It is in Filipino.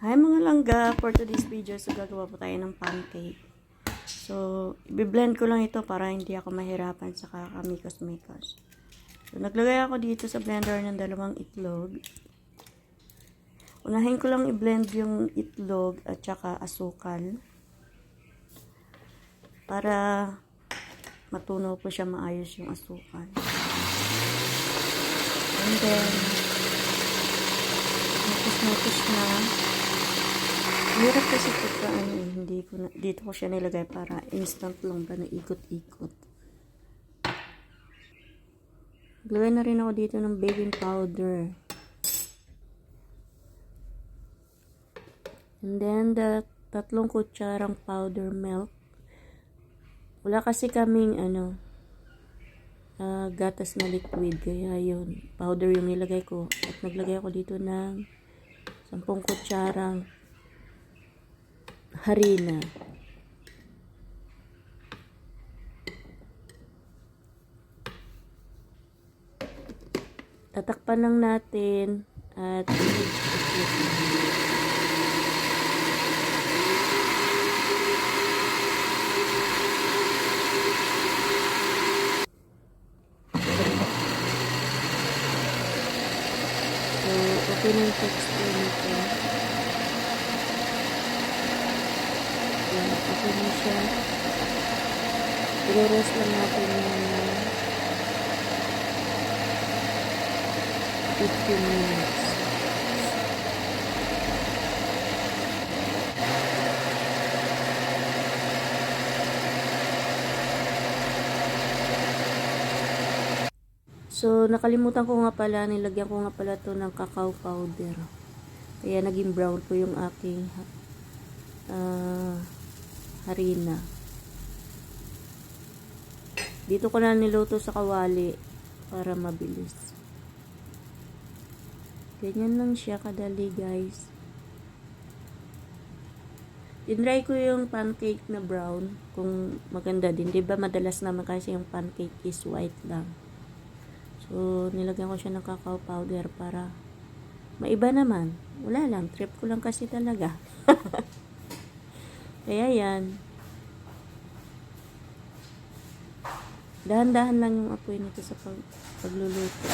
Hi mga langga, for today's video, so gagawa po tayo ng pancake. So, i-blend ko lang ito para hindi ako mahirapan sa kakamikos-mikos. So, naglagay ako dito sa blender ng 2 itlog. Unahin ko lang i-blend yung itlog at saka asukal. Para matunaw po siya maayos yung asukal. And then, nakus na. Hirap kasi pagka dito ko siya nilagay para instant lang ba na ikot-ikot. Lagay na rin ako dito ng baking powder. And then, 3 kutsarang powder milk. Wala kasi kaming gatas na liquid, kaya yun, powder yung nilagay ko. At naglagay ako dito ng 10 kutsarang harina. Tatakpan lang natin at okay na yung texture nito. Okay na siya. I-rest lang natin yung 15 minutes. So, nakalimutan ko nga pala, nilagyan ko nga pala to ng cacao powder. Kaya naging brown po yung aking harina. Dito ko na niluto sa kawali para mabilis. Ganyan lang siya kadali, guys. Tinry ko yung pancake na brown kung maganda din. Diba madalas naman kasi yung pancake is white lang. So, nilagyan ko siya ng cacao powder para maiba naman. Wala lang. Trip ko lang kasi talaga. Kaya yan. Dahan-dahan lang yung apoy nito sa pagluluto.